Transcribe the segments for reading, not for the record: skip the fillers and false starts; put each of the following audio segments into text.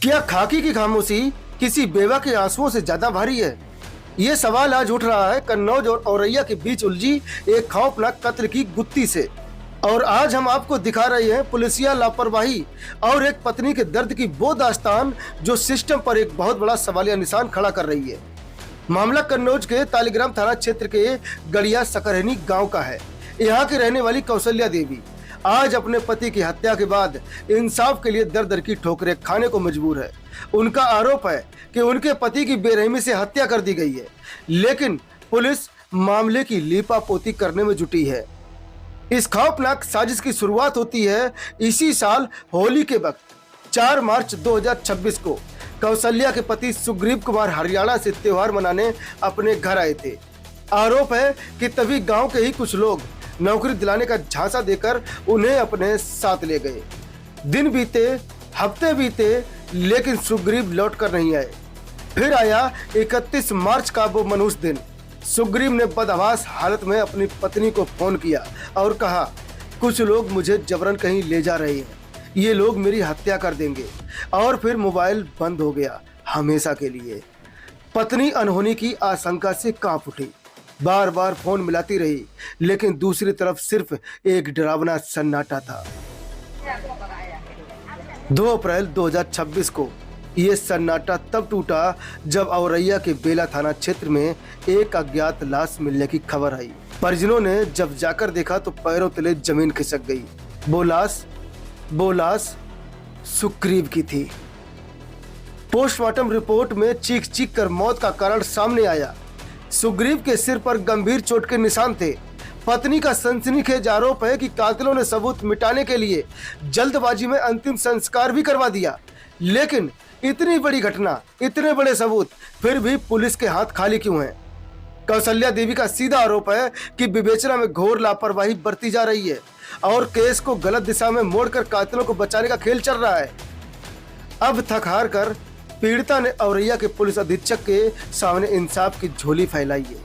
क्या खाकी की खामोशी किसी बेवा के आंसुओं से ज्यादा भारी है? ये सवाल आज उठ रहा है कन्नौज और औरैया के बीच उलझी एक खौफनाक कत्ल की गुत्थी से। और आज हम आपको दिखा रहे हैं पुलिसिया लापरवाही और एक पत्नी के दर्द की वो दास्तान जो सिस्टम पर एक बहुत बड़ा सवालिया निशान खड़ा कर रही है। मामला कन्नौज के तालीग्राम थाना क्षेत्र के गड़िया सकरहनी गांव का है। यहाँ की रहने वाली कौशल्या देवी आज अपने पति की हत्या के बाद इंसाफ के लिए दर दर की ठोकरें खाने को मजबूर है। उनका आरोप है कि उनके पति की बेरहमी से हत्या कर दी गई है, लेकिन पुलिस मामले की लीपापोती करने में जुटी है। इस खौफनाक साजिश की शुरुआत होती है इसी साल होली के वक्त 4 मार्च 2026 को। कौशल्या के पति सुग्रीव कुमार हरियाणा से त्योहार मनाने अपने घर आए थे। आरोप है कि तभी गांव के ही कुछ लोग नौकरी दिलाने का झांसा देकर उन्हें अपने साथ ले गए। दिन बीते, हफ्ते बीते, लेकिन सुग्रीव लौट कर नहीं आए। फिर आया 31 मार्च का वो मनहूस दिन। सुग्रीव ने बदहवास हालत में अपनी पत्नी को फोन किया और कहा, कुछ लोग मुझे जबरन कहीं ले जा रहे हैं, ये लोग मेरी हत्या कर देंगे। और फिर मोबाइल बंद हो गया हमेशा के लिए। पत्नी अनहोनी की आशंका से कांप उठी, बार बार फोन मिलाती रही, लेकिन दूसरी तरफ सिर्फ एक डरावना सन्नाटा था। 2 अप्रैल 2026 को ये सन्नाटा तब टूटा जब औरैया के बेला थाना क्षेत्र में एक अज्ञात लाश मिलने की खबर आई। परिजनों ने जब जाकर देखा तो पैरों तले जमीन खिसक गई। वो लाश सुग्रीव की थी। पोस्टमार्टम रिपोर्ट में चीख चीख कर मौत का कारण सामने आया। सुग्रीव के सिर पर गंभीर चोट के निशान थे। पत्नी का सनसनीखेज आरोप है कि कातिलों ने सबूत मिटाने के लिए जल्दबाजी में अंतिम संस्कार भी करवा दिया। लेकिन इतनी बड़ी घटना, इतने बड़े सबूत, फिर भी पुलिस के हाथ खाली क्यों हैं? कौशल्या देवी का सीधा आरोप है कि विवेचना में घोर लापरवाही बरती जा रही है और केस को गलत दिशा में मोड़कर कातिलों को बचाने का खेल चल रहा है। अब थक हार कर पीड़िता ने औरैया के पुलिस अधीक्षक के सामने इंसाफ की झोली फैलाई है।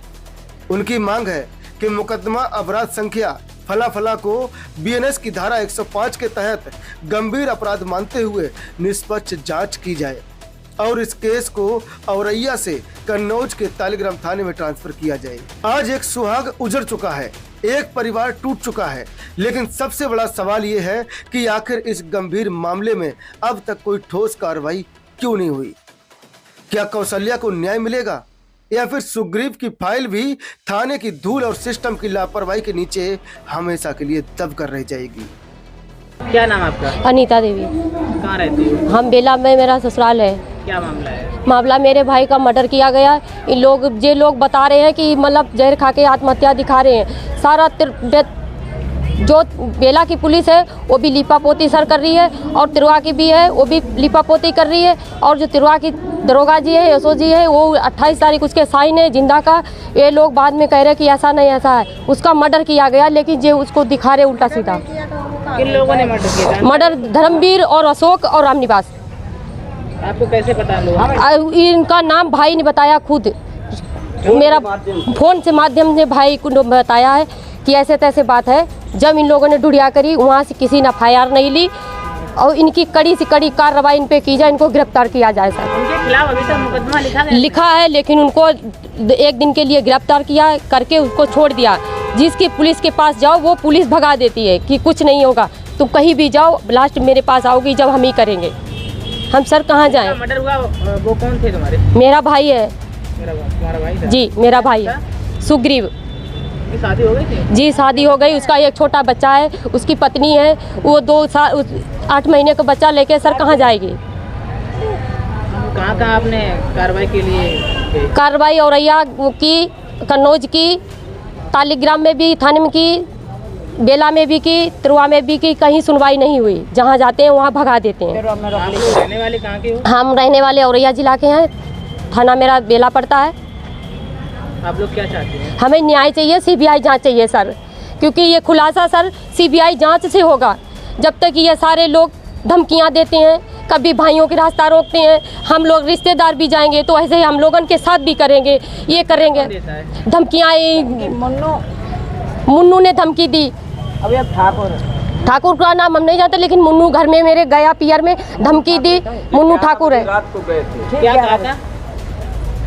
उनकी मांग है कि मुकदमा अपराध संख्या फला को बीएनएस की धारा 105 के तहत गंभीर अपराध मानते हुए निष्पक्ष जांच की जाए और इस केस को औरैया से कन्नौज के तालीग्राम थाने में ट्रांसफर किया जाए। आज एक सुहाग उजड़ चुका है, एक परिवार टूट चुका है, लेकिन सबसे बड़ा सवाल ये है कि आखिर इस गंभीर मामले में अब तक कोई ठोस कार्रवाई क्यों नहीं हुई? क्या कौशल्या को न्याय मिलेगा या फिर सुग्रीव की फाइल भी थाने की धूल और सिस्टम की लापरवाही के नीचे हमेशा के लिए दब कर रह जाएगी? क्या नाम आपका? अनीता देवी। कहाँ रहती हो? हम बेला में, मेरा ससुराल है। क्या मामला है? मामला मेरे भाई का मर्डर किया गया। इन लोग जे लोग बता रहे हैं कि मतलब जहर खा के आत्महत्या दिखा रहे हैं। सारा जो बेला की पुलिस है वो भी लिपापोती सर कर रही है और तिरवा की भी है वो भी लिपापोती कर रही है। और जो तिरवा की दरोगा जी है, एसओ जी है, वो 28 तारीख उसके साइन है जिंदा का। ये लोग बाद में कह रहे कि ऐसा नहीं ऐसा है, उसका मर्डर किया गया, लेकिन ये उसको दिखा रहे उल्टा सीधा। किन लोगों ने मर्डर किया? मर्डर धर्मवीर और अशोक और रामनिवास। आपको कैसे पता लोग? इनका नाम भाई ने बताया, खुद मेरा फोन से माध्यम से भाई को बताया है कि ऐसे तैसे बात है। जब इन लोगों ने ढूंढिया करी, वहाँ से किसी ने FIR नहीं ली और इनकी कड़ी से कड़ी कार्रवाई इन पे की जाए, इनको गिरफ्तार किया जाए। सर उनके खिलाफ अभी तक मुकदमा लिखा है, लेकिन उनको 1 दिन के लिए गिरफ्तार किया करके उसको छोड़ दिया। जिसकी पुलिस के पास जाओ वो पुलिस भगा देती है कि कुछ नहीं होगा, तुम कहीं भी जाओ, लास्ट मेरे पास आओगी जब हम ही करेंगे। हम सर कहाँ जाएं? मर्डर हुआ वो कौन थे तुम्हारे? मेरा भाई है। तुम्हारा भाई था? जी मेरा भाई है, सुग्रीव। शादी हो गई थी? जी शादी हो गई। उसका एक छोटा बच्चा है, उसकी पत्नी है, वो 2 साल 8 महीने का बच्चा लेके सर कहाँ जाएगी? कहाँ आपने कार्रवाई के लिए? कार्रवाई औरैया की, कन्नौज की, तालीग्राम में भी थाने में की, बेला में भी की, तिरवा में भी की, कहीं सुनवाई नहीं हुई। जहाँ जाते हैं वहाँ भगा देते हैं। रहने वाले कहाँ के हो? हम रहने वाले औरैया जिला के हैं, थाना मेरा बेला पड़ता है। आप लोग क्या चाहते हैं? हमें न्याय चाहिए, CBI जांच चाहिए सर, क्योंकि ये खुलासा सर CBI जांच से होगा। जब तक ये सारे लोग धमकियां देते हैं, कभी भाइयों के रास्ता रोकते हैं, हम लोग रिश्तेदार भी जाएंगे तो ऐसे ही हम लोगन के साथ भी करेंगे, ये करेंगे। धमकियाँ मुन्नू ने धमकी दी। अभी आप ठाकुर ठाकुर का नाम हम नहीं जानते, लेकिन मुन्नू घर में मेरे गया पियर में धमकी दी, मुन्नू ठाकुर है। रात को गए थे, क्या कहा था?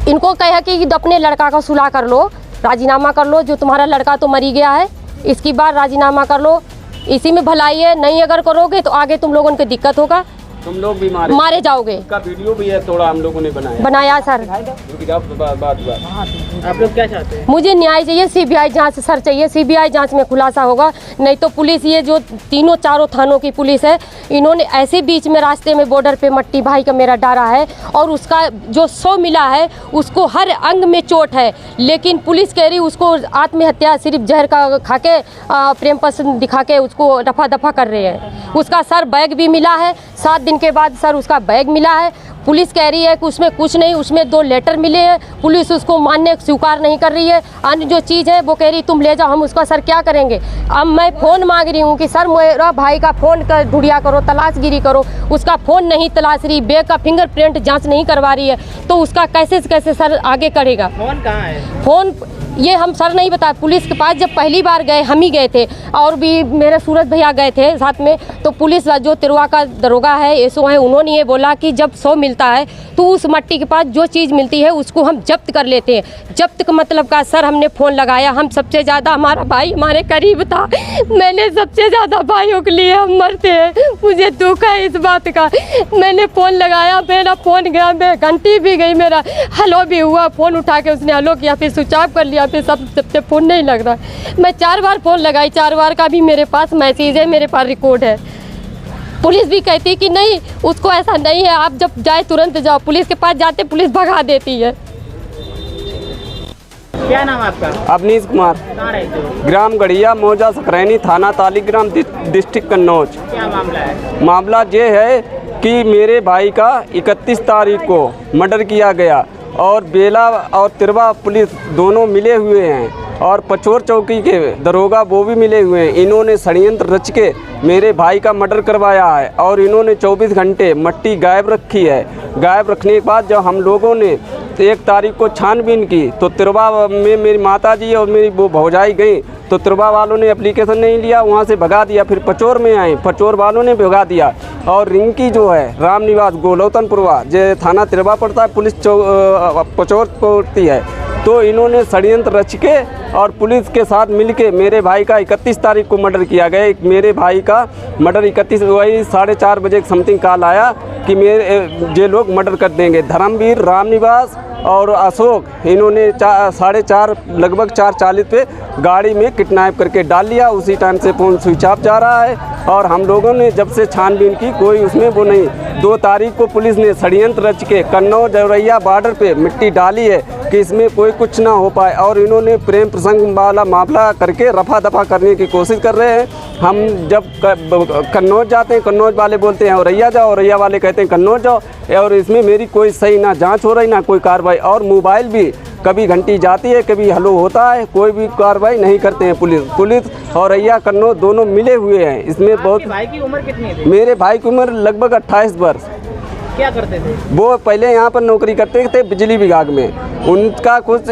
इनको कहा कि अपने लड़का का सुलह कर लो, राजीनामा कर लो, जो तुम्हारा लड़का तो मरी गया है, इसकी बार राजीनामा कर लो, इसी में भलाई है। नहीं अगर करोगे तो आगे तुम लोगों को दिक्कत होगा, तुम लोग भी मारे जाओगे। का वीडियो भी है, थोड़ा हम लोगों ने बनाया सर। आप लोग क्या चाहते हैं? मुझे न्याय चाहिए, सीबीआई जांच सर चाहिए, सीबीआई जांच में खुलासा होगा। नहीं तो पुलिस, ये जो तीनों चारों थानों की पुलिस है, इन्होंने ऐसे बीच में रास्ते में बॉर्डर पे मट्टी भाई का मेरा डारा है, और उसका जो 100 मिला है उसको हर अंग में चोट है, लेकिन पुलिस कह रही उसको आत्महत्या सिर्फ जहर का खा के प्रेम पसंद दिखा के उसको रफा दफा कर रहे हैं। उसका सर बैग भी मिला है, 7 दिन के बाद सर उसका बैग मिला है। पुलिस कह रही है कि उसमें कुछ नहीं, उसमें 2 लेटर मिले हैं, पुलिस उसको मानने स्वीकार नहीं कर रही है। अन्य जो चीज़ है वो कह रही तुम ले जाओ, हम उसका सर क्या करेंगे। अब मैं फ़ोन मांग रही हूँ कि सर मेरा भाई का फ़ोन कर ढूंढिया करो, तलाशगिरी करो, उसका फ़ोन नहीं तलाश रही, बैग का फिंगरप्रिंट जांच नहीं करवा रही है, तो उसका कैसे सर आगे करेगा। फोन कहाँ है? फ़ोन ये हम सर नहीं बता, पुलिस के पास जब पहली बार गए, हम ही गए थे, और भी मेरे सूरज भैया गए थे साथ में, तो पुलिस जो तिरवा का दरोगा है, एसओ है, उन्होंने ये बोला कि जब 100 मिलता है तो उस मट्टी के पास जो चीज़ मिलती है उसको हम जब्त कर लेते हैं। जब्त का मतलब का सर हमने फ़ोन लगाया, हम सबसे ज़्यादा, हमारा भाई हमारे करीब था, मैंने सबसे ज़्यादा भाइयों के लिए हम मरते हैं, मुझे दुख है इस बात का। मैंने फ़ोन लगाया, मेरा फ़ोन गया, मैं घंटी भी गई, मेरा हेलो भी हुआ, फ़ोन उठा के उसने हेलो किया, फिर स्विच ऑफ कर लिया, फिर सबसे फ़ोन नहीं लग रहा। मैं 4 बार फ़ोन लगाई, 4 बार का भी मेरे पास मैसेज है, मेरे पास रिकॉर्ड है। पुलिस भी कहती कि नहीं उसको ऐसा नहीं है, आप जब जाए तुरंत जाओ। पुलिस के पास जाते पुलिस भगा देती है। क्या नाम है आपका? अवनीश कुमार, कहाँ रहते हो? ग्राम गढ़िया, मौजा सकरैनी, थाना तालीग्राम, डिस्ट्रिक्ट कन्नौज। क्या मामला है? मामला ये है कि मेरे भाई का 31 तारीख को मर्डर किया गया, और बेला और तिरवा पुलिस दोनों मिले हुए हैं, और पचोर चौकी के दरोगा वो भी मिले हुए हैं। इन्होंने षड्यंत्र रच के मेरे भाई का मर्डर करवाया है, और इन्होंने 24 घंटे मट्टी गायब रखी है। गायब रखने के बाद जब हम लोगों ने 1 तारीख को छानबीन की, तो तिरवा में मेरी माताजी और मेरी वो भौजाई गई, तो तिरवा वालों ने एप्लीकेशन नहीं लिया, वहाँ से भगा दिया। फिर पचोर में आए, पचोर वालों ने भगा दिया। और रिंकी जो है राम निवास गोलौतनपुरवा, जो थाना तिरवा पड़ता है, पुलिस पचोर पड़ती है, तो इन्होंने षड्यंत्र रच के और पुलिस के साथ मिलके मेरे भाई का 31 तारीख को मर्डर किया गया। मेरे भाई का मर्डर 31 वही 4:30 बजे समथिंग कॉल आया कि मेरे ये लोग मर्डर कर देंगे। धर्मवीर, रामनिवास और अशोक, इन्होंने 4:30 लगभग 4:40 पे गाड़ी में किडनैप करके डाल लिया। उसी टाइम से फ़ोन स्विच ऑफ जा रहा है, और हम लोगों ने जब से छानबीन की कोई उसमें वो नहीं। 2 तारीख को पुलिस ने षड्यंत्र रच के कन्नौज औरैया बॉर्डर पे मिट्टी डाली है कि इसमें कोई कुछ ना हो पाए, और इन्होंने प्रेम प्रसंग वाला मामला करके रफा दफा करने की कोशिश कर रहे हैं। हम जब कन्नौज जाते हैं, कन्नौज वाले बोलते हैं औरैया जाओ, औरैया वाले कहते हैं कन्नौज जाओ, और इसमें मेरी कोई सही ना जांच हो रही ना कोई कार्रवाई। और मोबाइल भी कभी घंटी जाती है, कभी हलो होता है, कोई भी कार्रवाई नहीं करते हैं। पुलिस औरैया कन्नौज दोनों मिले हुए हैं। इसमें बहुत। भाई की उम्र कितनी थी? मेरे भाई की उम्र लगभग 28 वर्ष। क्या करते थे? वो पहले यहाँ पर नौकरी करते थे बिजली विभाग में। उनका कुछ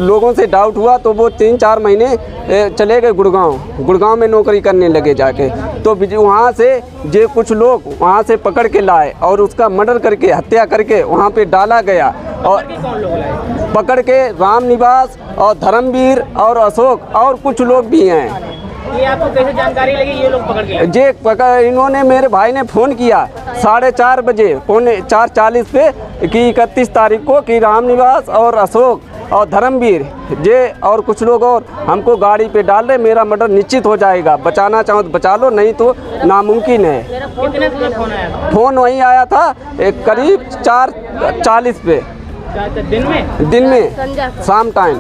लोगों से डाउट हुआ, तो वो 3-4 महीने चले गए गुड़गांव में नौकरी करने लगे जाके। तो वहाँ से जो कुछ लोग वहाँ से पकड़ के लाए, और उसका मर्डर करके हत्या करके वहाँ पे डाला गया। और कौन लोग लाए? पकड़ के रामनिवास और धर्मवीर और अशोक और कुछ लोग भी हैं। ये आपको कैसे जानकारी लगी ये लोग पकड़ के? जे पकड़, इन्होंने मेरे भाई ने फ़ोन किया 4:30 बजे, 4:40 पे कि 31 तारीख को कि रामनिवास और अशोक और धर्मवीर जे और कुछ लोग और हमको गाड़ी पे डाल रहे, मेरा मर्डर निश्चित हो जाएगा, बचाना चाहो तो बचा लो, नहीं तो नामुमकिन है। कितने समय फोन आया था? फ़ोन वहीं आया था करीब 4:40 पे। दिन में शाम टाइम।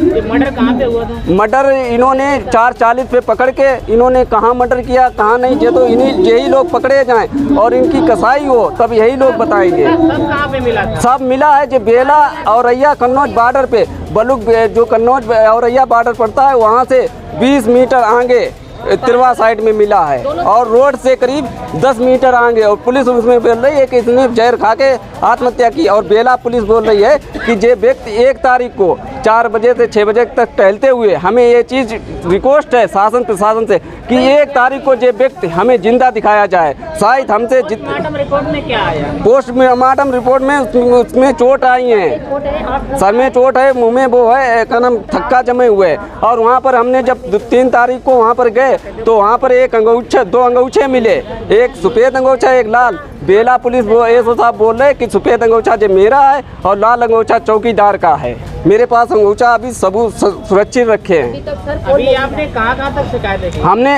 ये मर्डर कहाँ पे हुआ था? मर्डर इन्होंने 4:40 पे पकड़ के, इन्होंने कहाँ मर्डर किया कहाँ नहीं, ये तो यही लोग पकड़े जाएं और इनकी कसाई हो तब यही लोग बताएंगे। सब कहाँ पे मिला था? सब मिला है जो बेला औरैया कन्नौज बॉर्डर पे, बलुक जो कन्नौज औरैया बॉर्डर पड़ता है वहाँ से 20 मीटर आगे तिरवा साइड में मिला है, और रोड से करीब 10 मीटर आगे। और पुलिस उसमें बोल रही है कि इसने जहर खा के आत्महत्या की, और बेला पुलिस बोल रही है कि ये व्यक्ति 1 तारीख को 4 बजे से 6 बजे तक टहलते हुए हमें ये चीज़ रिक्वेस्ट है शासन प्रशासन से कि 1 तारीख को ये व्यक्ति हमें जिंदा दिखाया जाए। शायद हमसे पोस्टमार्टम रिपोर्ट में क्या आया? पोस्टमार्टम रिपोर्ट में उसमें चोट आई है, सर में चोट है, मुंह में वो है एकदम थक्का जमे हुए। और वहाँ पर हमने जब 3 तारीख को वहाँ पर गए तो वहाँ पर 2 अंगूछे मिले, एक सफ़ेद अंगूछा एक लाल। बेला पुलिस एसओ साहब बोल रहे कि सफ़ेद अंगूछा जो मेरा है और लाल अंगूछा चौकीदार का है। मेरे पास अंगूछा अभी सबूत सुरक्षित रखे हैं। अभी आपने कहाँ तक शिकायत की? हमने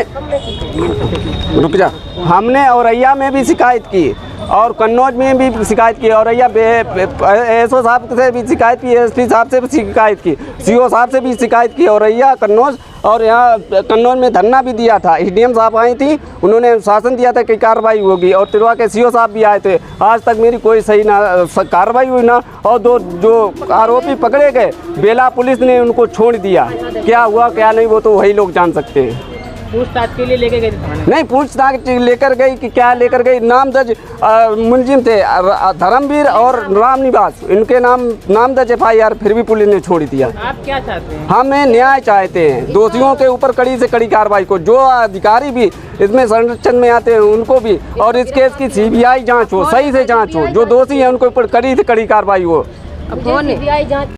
रुक जा, हमने औरैया में भी शिकायत की और कन्नौज में भी शिकायत की, औरैया एसओ साहब से भी शिकायत की, एसपी साहब से भी शिकायत की, सीओ साहब से भी शिकायत की, औरैया कन्नौज। और यहाँ कन्नौज में धरना भी दिया था। एसडीएम साहब आई थी, उन्होंने शासन दिया था कि कार्रवाई होगी और तिरवा के सीओ साहब भी आए थे। आज तक मेरी कोई सही ना कार्रवाई हुई ना। और जो आरोपी पकड़े गए बेला पुलिस ने उनको छोड़ दिया। क्या हुआ क्या नहीं वो तो वही लोग जान सकते हैं। पूछताछ के लिए लेके गए थे थाने? नहीं, पूछताछ लेकर गई कि क्या लेकर गई। नामदर्ज मुलजिम थे धर्मवीर और राम निवास, इनके नामदर्ज FIR, फिर भी पुलिस ने छोड़ दिया। आप क्या चाहते हैं? हमें न्याय चाहते हैं, दोषियों के ऊपर कड़ी से कड़ी कार्रवाई को, जो अधिकारी भी इसमें संरक्षण में आते हैं उनको भी, और इस केस की CBI जांच हो, सही से जांच हो, जो दोषी हैं उनके ऊपर कड़ी से कड़ी कार्रवाई हो। CBI जांच